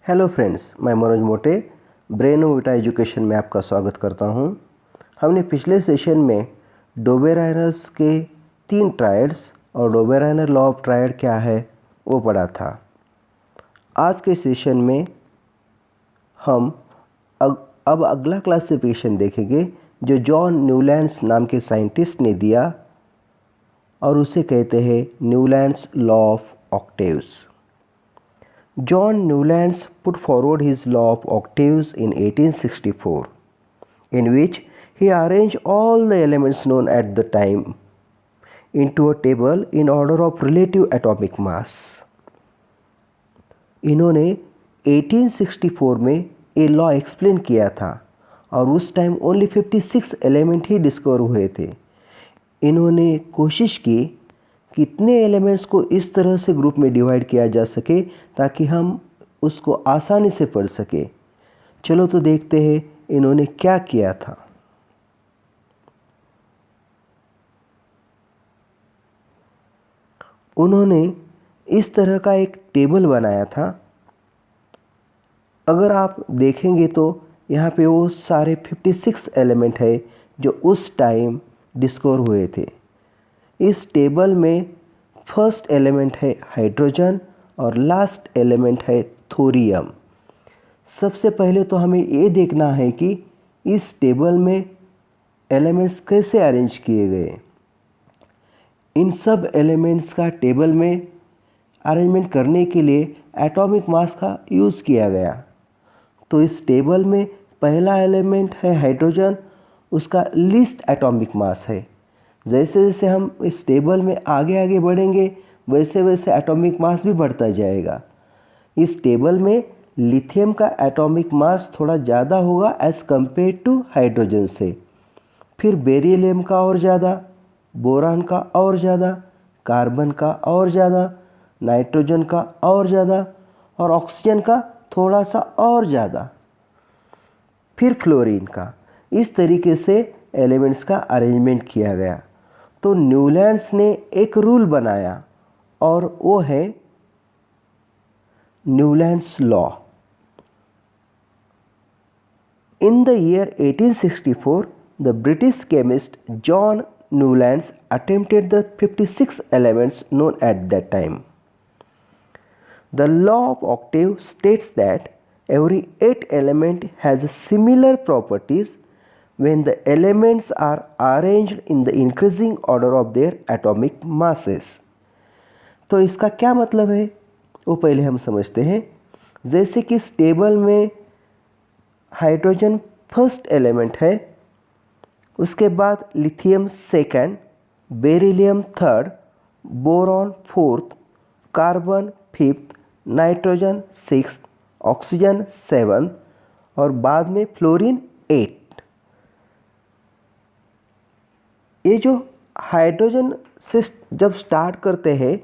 Hello friends, मैं मनोज मोटे brain विटा education में आपका स्वागत करता हूं। हमने पिछले सेशन में डोबेराइनर्स के 3 ट्रायड्स और डोबेराइनर लॉ ऑफ ट्रायड क्या है वो पढ़ा था। आज के सेशन में हम अब अगला क्लासिफिकेशन देखेंगे जो जॉन न्यूलैंड्स नाम के साइंटिस्ट ने दिया और उसे कहते हैं Newlands law of octaves. John Newlands put forward his law of octaves in 1864, in which he arranged all the elements known at the time into a table in order of relative atomic mass. इन्होंने 1864 में ये law explain किया था और उस time only 56 element ही discover हुए थे। इन्होंने कोशिश की कितने एलिमेंट्स को इस तरह से ग्रुप में डिवाइड किया जा सके ताकि हम उसको आसानी से पढ़ सके। चलो तो देखते हैं इन्होंने क्या किया था। उन्होंने इस तरह का एक टेबल बनाया था। अगर आप देखेंगे तो यहाँ पे वो सारे 56 एलिमेंट है जो उस टाइम डिस्कवर हुए थे। इस टेबल में फर्स्ट एलिमेंट है हाइड्रोजन और लास्ट एलिमेंट है थोरियम। सबसे पहले तो हमें ये देखना है कि इस टेबल में एलिमेंट्स कैसे अरेंज किए गए। इन सब एलिमेंट्स का टेबल में अरेंजमेंट करने के लिए एटॉमिक मास का यूज़ किया गया। तो इस टेबल में पहला एलिमेंट है हाइड्रोजन, उसका लीस्ट एटॉमिक मास है। जैसे जैसे हम इस टेबल में आगे आगे बढ़ेंगे वैसे वैसे एटॉमिक मास भी बढ़ता जाएगा। इस टेबल में लिथियम का एटॉमिक मास थोड़ा ज़्यादा होगा एज़ कम्पेयर टू हाइड्रोजन से। फिर बेरिलियम का और ज़्यादा, बोरान का और ज़्यादा, कार्बन का और ज़्यादा, नाइट्रोजन का और ज़्यादा और ऑक्सीजन का थोड़ा सा और ज़्यादा, फिर फ्लोरीन का। इस तरीके से एलिमेंट्स का अरेंजमेंट किया गया। तो न्यूलैंड्स ने एक रूल बनाया और वो है Newlands law. In the year 1864, the British chemist John Newlands attempted the 56 elements known at that time. The law of octave states that every 8 element has similar properties when the elements are arranged in the increasing order of their atomic masses. तो इसका क्या मतलब है वो पहले हम समझते हैं। जैसे कि इस टेबल में हाइड्रोजन फर्स्ट एलिमेंट है, उसके बाद lithium second, beryllium third, boron fourth, carbon fifth, nitrogen sixth, oxygen seventh और बाद में फ्लोरीन एट। ये जो हाइड्रोजन से जब स्टार्ट करते हैं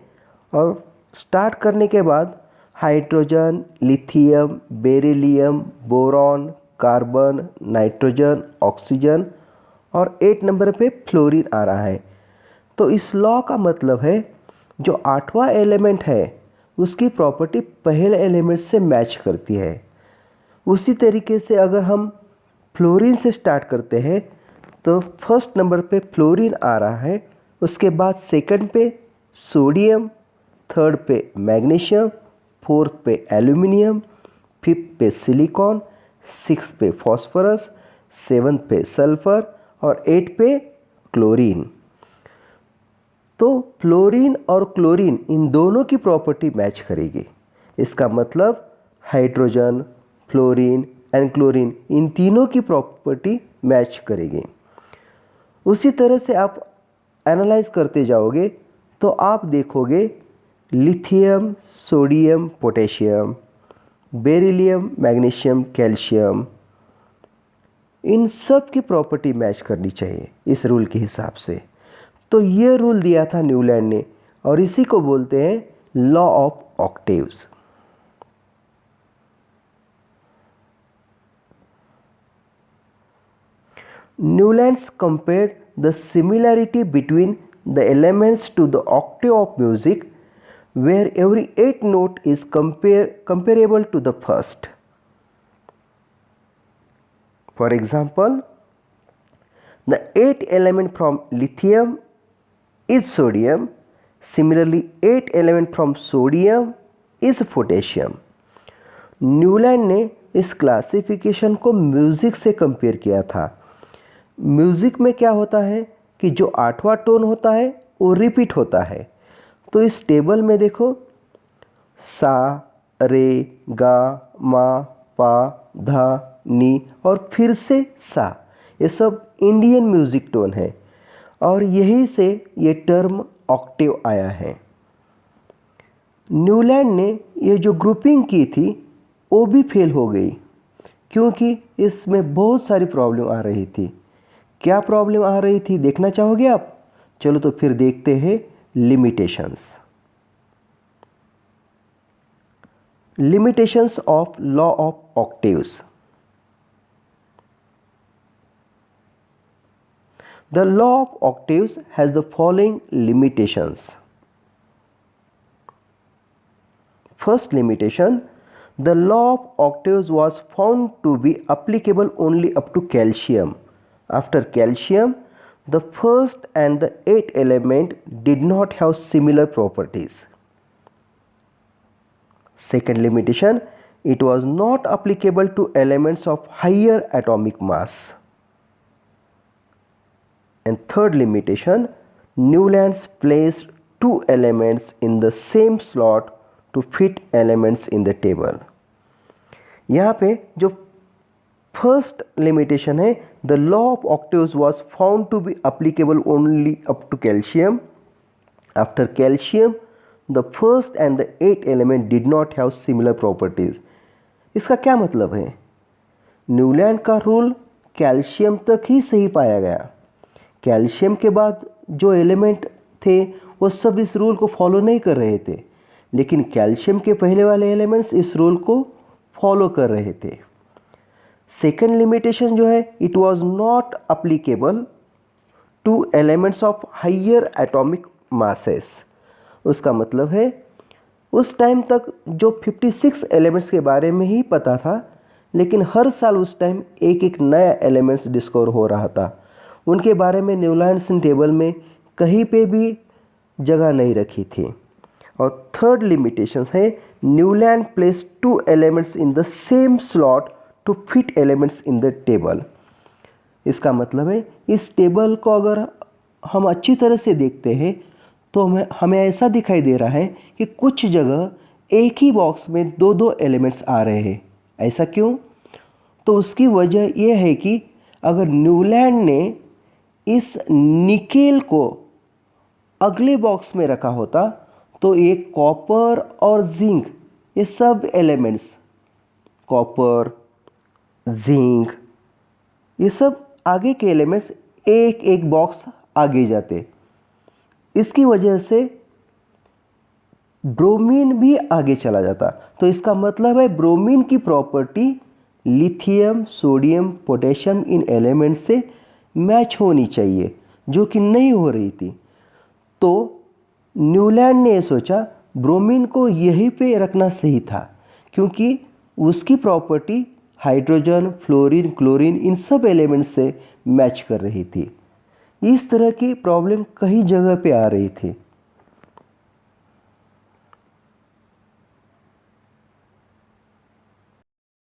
और स्टार्ट करने के बाद hydrogen, lithium, beryllium, boron, carbon, nitrogen, oxygen और 8 नंबर पे फ्लोरीन आ रहा है। तो इस लॉ का मतलब है जो 8वां एलिमेंट है उसकी प्रॉपर्टी पहले एलिमेंट से मैच करती है। उसी तरीके से अगर हम फ्लोरीन से स्टार्ट करते हैं तो फर्स्ट नंबर पे फ्लोरीन आ रहा है, उसके बाद सेकंड पे सोडियम, थर्ड पे मैग्नीशियम, फोर्थ पे एल्यूमिनियम, फिफ्थ पे सिलिकॉन, सिक्स्थ पे फॉस्फोरस, सेवन्थ पे सल्फर और 8 पे क्लोरीन। तो फ्लोरीन और क्लोरीन इन दोनों की प्रॉपर्टी मैच करेगी। इसका मतलब हाइड्रोजन, फ्लोरीन एंड क्लोरीन इन तीनों की प्रॉपर्टी मैच करेगी। उसी तरह से आप एनालाइज करते जाओगे तो आप देखोगे lithium, sodium, potassium, beryllium, magnesium, calcium, इन सब की प्रॉपर्टी मैच करनी चाहिए इस रूल के हिसाब से। तो ये रूल दिया था न्यूलैंड ने और इसी को बोलते हैं law of octaves. Newlands compared the similarity between the elements to the octave of music where every 8th note is comparable to the first. For example, the 8th element from lithium is sodium. Similarly, 8th element from sodium is potassium. Newland ने इस classification को music से compare किया था। Music में क्या होता है कि जो 8वां टोन होता है वो रिपीट होता है। तो इस टेबल में देखो, सा, रे, गा, मा, पा, धा, नी और फिर से सा, ये सब इंडियन म्यूज़िक टोन है और यही से ये टर्म ऑक्टेव आया है। न्यूलैंड ने ये जो ग्रुपिंग की थी वो भी फेल हो गई क्योंकि इसमें बहुत सारी प्रॉब्लम आ रही थी। क्या प्रॉब्लम आ रही थी देखना चाहोगे आप? चलो तो फिर देखते हैं limitations. Limitations of law of octaves. The law of octaves has the following limitations. First limitation, the law of octaves was found to be applicable only up to calcium. After calcium, the first and the 8th element did not have similar properties. Second limitation, it was not applicable to elements of higher atomic mass. And third limitation, Newlands placed 2 elements in the same slot to fit elements in the table. यहाँ पे जो first limitation है, the law of octaves was found to be applicable only up to calcium. After calcium the first and the 8th element did not have similar properties. इसका क्या मतलब है? Newland का rule calcium तक ही सही पाया गया. कैल्शियम के बाद जो एलिमेंट थे वो सब इस रूल को फॉलो नहीं कर रहे थे, लेकिन कैल्शियम के पहले वाले एलिमेंट्स इस रूल को फॉलो कर रहे थे. सेकेंड लिमिटेशन जो है, it was not applicable to elements of higher atomic masses. उसका मतलब है उस टाइम तक जो 56 एलिमेंट्स के बारे में ही पता था, लेकिन हर साल उस टाइम एक एक नया एलिमेंट्स डिस्कवर हो रहा था. उनके बारे में न्यूलैंड्स टेबल में कहीं पे भी जगह नहीं रखी थी. और थर्ड लिमिटेशन है, Newland place 2 elements in the same slot to fit elements in the table. इसका मतलब है इस टेबल को अगर हम अच्छी तरह से देखते हैं तो हमें ऐसा दिखाई दे रहा है कि कुछ जगह एक ही बॉक्स में 2-2 एलिमेंट्स आ रहे हैं. ऐसा क्यों? तो उसकी वजह यह है कि अगर न्यूलैंड ने इस निकेल को अगले बॉक्स में रखा होता तो ये कॉपर और जिंक, ये सब एलिमेंट्स, कॉपर, जिंक, ये सब आगे के एलिमेंट्स एक एक बॉक्स आगे जाते. इसकी वजह से ब्रोमीन भी आगे चला जाता. तो इसका मतलब है ब्रोमीन की प्रॉपर्टी लिथियम, सोडियम, पोटेशियम इन एलिमेंट्स से मैच होनी चाहिए, जो कि नहीं हो रही थी. तो न्यूलैंड ने सोचा ब्रोमीन को यहीं पे रखना सही था, क्योंकि उसकी प्रॉपर्टी हाइड्रोजन, फ्लोरीन, क्लोरीन इन सब एलिमेंट्स से मैच कर रही थी. इस तरह की प्रॉब्लम कई जगह पे आ रही थी.